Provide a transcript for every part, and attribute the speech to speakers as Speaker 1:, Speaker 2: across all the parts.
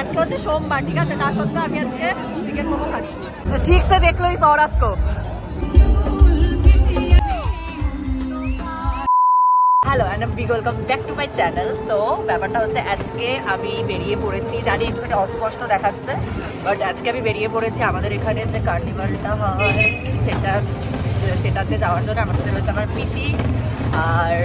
Speaker 1: আজকে হচ্ছে সোমবার, ঠিক আছে, তার সত্ত্বেও আমি আজকে চিকেন মোমো খাচ্ছি। ঠিক সে দেখলো এই সৌরভ কো। Hello and welcome back to my channel. তো ব্যাপারটা হচ্ছে আজকে আমি বেরিয়ে পড়েছি, জানি একটু অস্পষ্ট দেখাচ্ছে, বাট আজকে আমি বেরিয়ে পড়েছি আমাদের এখানে যে কার্নিভালটা হয় সেটাতে যাওয়ার জন্য। আমার সাথে রয়েছে আমার পিসি, আর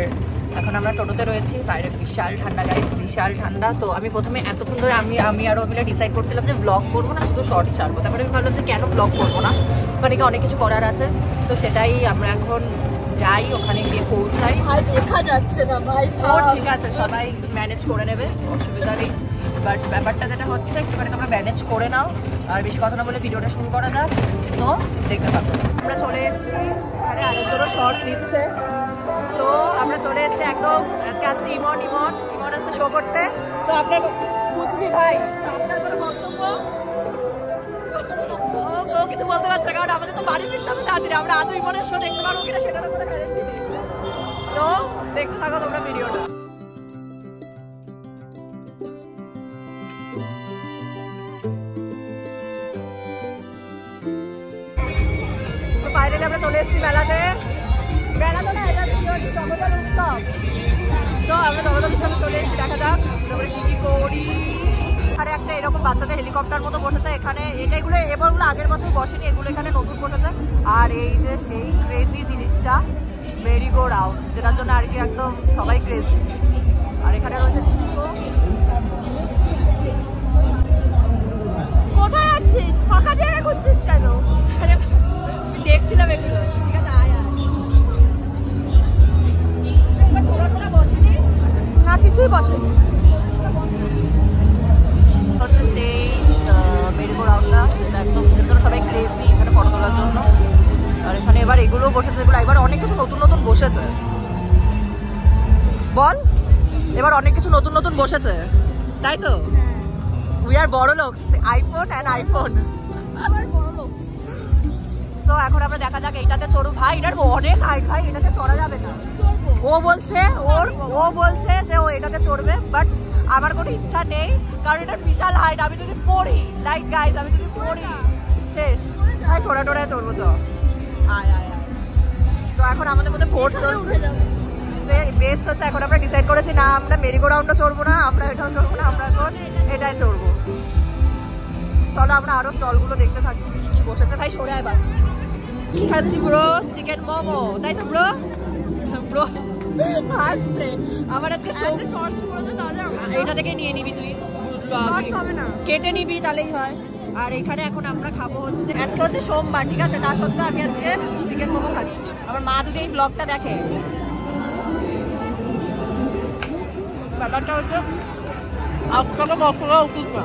Speaker 1: এখন আমরা টোটোতে রয়েছি। বাইরে বিশাল ঠান্ডা গাইস, বিশাল ঠান্ডা। তো আমি প্রথমে এতক্ষণ ধরে আমি আরও মিলে ডিসাইড করছিলাম যে ব্লগ করবো না, শুধু শর্টস ছাড়বো। তারপরে আমি ভাবলাম যে কেন ব্লগ করবো না, ওখানে অনেক কিছু করার আছে। তো সেটাই আমরা এখন যাই, ওখানে গিয়ে পৌঁছাই।
Speaker 2: দেখা যাচ্ছে না ভাই,
Speaker 1: ঠিক আছে, সবাই ম্যানেজ করে নেবে, অসুবিধা নেই। বাট ব্যাপারটা যেটা হচ্ছে একটুখানি তোমরা ম্যানেজ করে নাও, আর বেশি কথা না বলে ভিডিওটা শুরু করা যাক। তো দেখতে থাকো। আমরা চলে এসেছি, এখানে আরেকজনও শর্টস দিচ্ছে। তো আমরা চলে এসেছি একদম, আজকে আসছি ইমন আসছে শো করতে। তো আপনার বুঝবি ভাই, আপনার কোনো বক্তব্য? ও কিছু বলতে পারছে, কারণ আমাদের তো বাড়ি ফিরতে হবে তাড়াতাড়ি। আমরা আদৌ ইমনের শো দেখতে পারবো কিনা সেটার উপরে গ্যারেন্টি নেই। তো দেখতে থাকো তোমরা ভিডিওটা। তো ফাইনালি আমরা চলে এসেছি মেলাতে। মেলা তো না, এটা জগদল উৎসব। তো আমরা জগদল উৎসবে চলে এসেছি, দেখা যাক তারপরে কি কি করি। আর একটা এরকম বাচ্চাদের হেলিকপ্টার মতো বসেছে এখানে। এগুলো এবারগুলো আগের বছর বসেনি, এগুলো এখানে নতুন বসেছে। আর এই যে সেই ক্রেজি জিনিসটা, মেরি গো রাউন্ড, যেটার জন্য আর কি একদম সবাই ক্রেজি। আর এখানে রয়েছে ডিস্কো।
Speaker 2: কোথায় আছিস? ফাঁকা জায়গা খুঁজছিস কেন?
Speaker 1: দেখছিলাম এগুলো, ঠিক আছে। আয় তোরা বসেনি
Speaker 2: না, কিছুই বসেনি।
Speaker 1: হচ্ছে সেই মেরি গো রাউন্ডটা, যেটা একদম সবাই ক্রেজি এখানে ফটো তোলার জন্য। আর এখানে এবার এগুলো বসেছে, এগুলো এবার অনেক কিছু নতুন নতুন বসেছে। বল, এবার অনেক কিছু নতুন নতুন বসেছে, তাই তো? উই আর বড় লোক, আইফোন অ্যান্ড আইফোন। তো এখন আমরা দেখা যাক এইটাতে চড়ুক। ভাই এটার অনেক হাইট, ভাই এটাতে চড়া যাবে না। ও বলছে যে ও এটাতে চড়বে, বাট আমার কোনো ইচ্ছা নেই, কারণ এটার বিশাল হাইট। আমি যদি পড়ি, লাইক গাইস, আমি যদি পড়ি শেষ। তাই টোড়ায় চড়বো। চ আয় আয় আয়। তো এখন আমাদের মধ্যে ভোট চলছে। বেস্ট হচ্ছে, এখন আমরা ডিসাইড করেছি না, আমরা মেরি গো রাউন্ডও চড়বো না, আমরা এটাও চড়বো না, আমরা এখন এটাই চড়বো। চলো আমরা আরো স্টলগুলো দেখতে থাকি কি কি বসেছে। ভাই সরে আয়, কি খাচ্ছি ব্রো? চিকেন মোমো, তাই তো ব্রো? ব্রো আসছে আমার আজকে এইটা থেকে নিয়ে নিবি তুই, কেটে নিবি তাহলেই হয়। আর এখানে এখন আমরা খাবো হচ্ছে, আজকে হচ্ছে সোমবার, ঠিক আছে, তার সত্ত্বেও আমি আজকে চিকেন মোমো খাচ্ছি। আমার মা যদি এই ব্লগটা দেখে, ব্যাপারটা হচ্ছে আপনাকে বক করা উচিত না,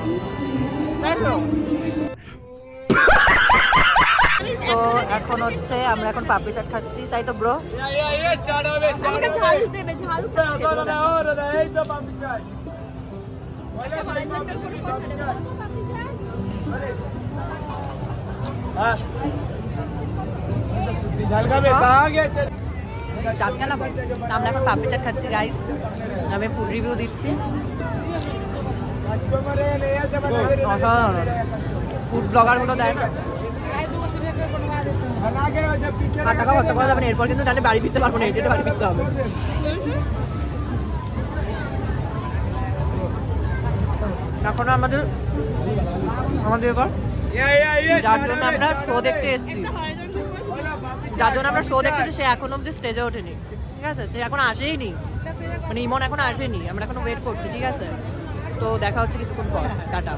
Speaker 1: তাই তো? তো এখন হচ্ছে আমরা এখন পাপড়ি চাট খাচ্ছি, তাই তো ব্রো? আমরা এখন পাপড়ি চাট খাচ্ছি গাইস, আমি ফুড রিভিউ দিচ্ছি। ফুড ব্লগার গুলো দেয় না, টাকা খরচা করা যাবে না এরপর, কিন্তু তাহলে বাড়ি ফিরতে পারবো না, এটা বাড়ি ফিরতে হবে। এখন আমাদের যার জন্য আমরা শো দেখতে এসেছি, সে এখন অব্দি স্টেজে ওঠেনি, ঠিক আছে, সে এখন আসেই নি, মানে ইমন এখন আসেনি, আমরা এখন ওয়েট করছি, ঠিক আছে। তো দেখা হচ্ছে কিছুক্ষণ পর, টাটা।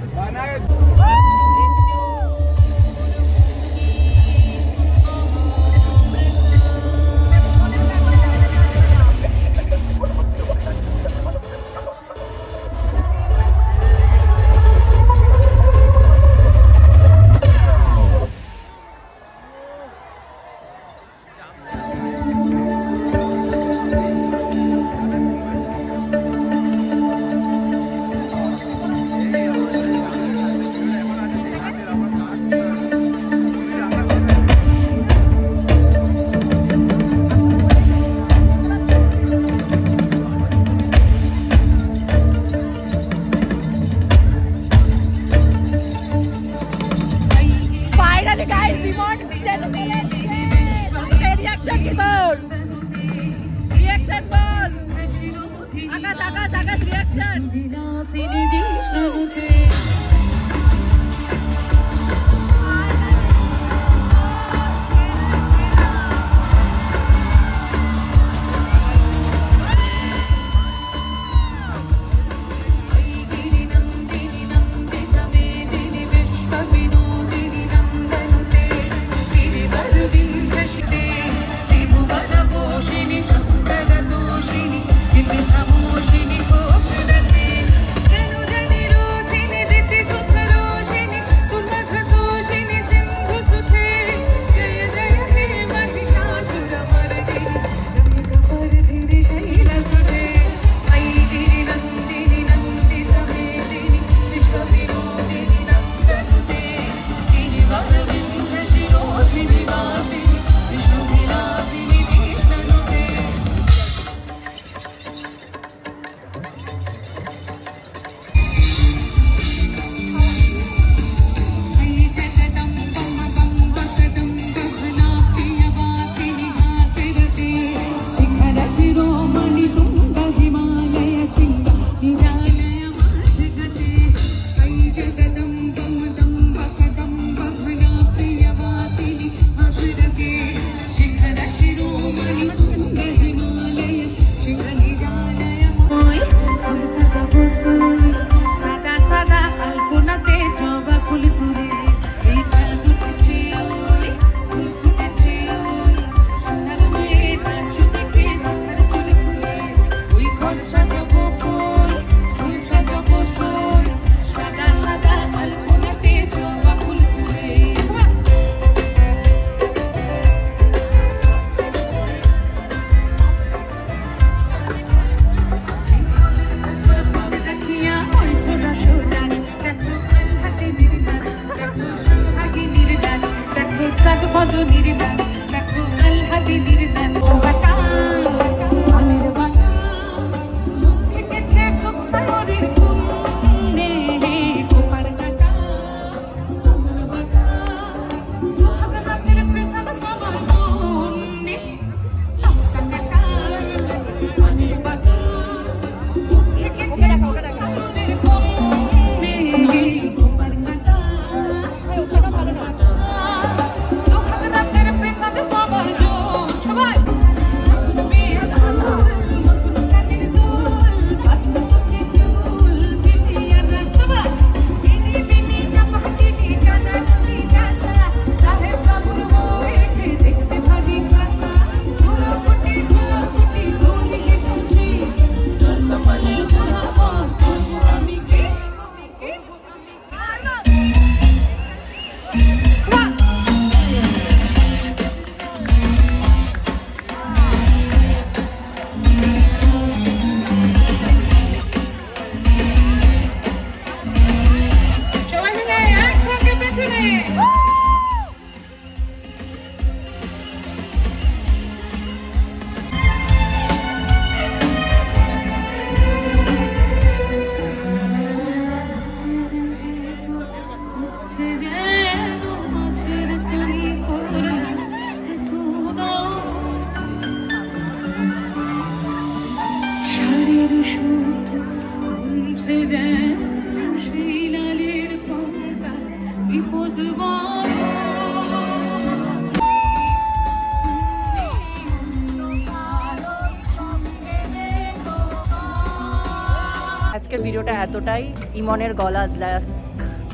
Speaker 1: আজকের ভিডিওটা এতটাই। ইমনের গলা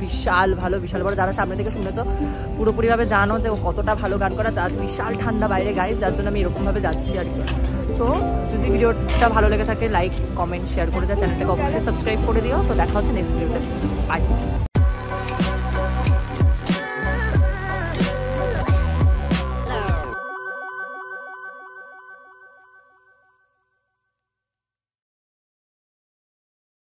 Speaker 1: বিশাল ভালো, বিশাল বড়। যারা সামনে থেকে শুনেছো পুরোপুরিভাবে জানো যে ও কতটা ভালো গান করা। তার বিশাল ঠান্ডা বাইরে গাইজ, যার জন্য আমি এরকমভাবে যাচ্ছি আর কি। তো যদি ভিডিওটা ভালো লেগে থাকে লাইক কমেন্ট শেয়ার করে দাও, চ্যানেলটাকে অবশ্যই সাবস্ক্রাইব করে দিও। তো দেখা হচ্ছে নেক্সট ভিডিওতে, বাই।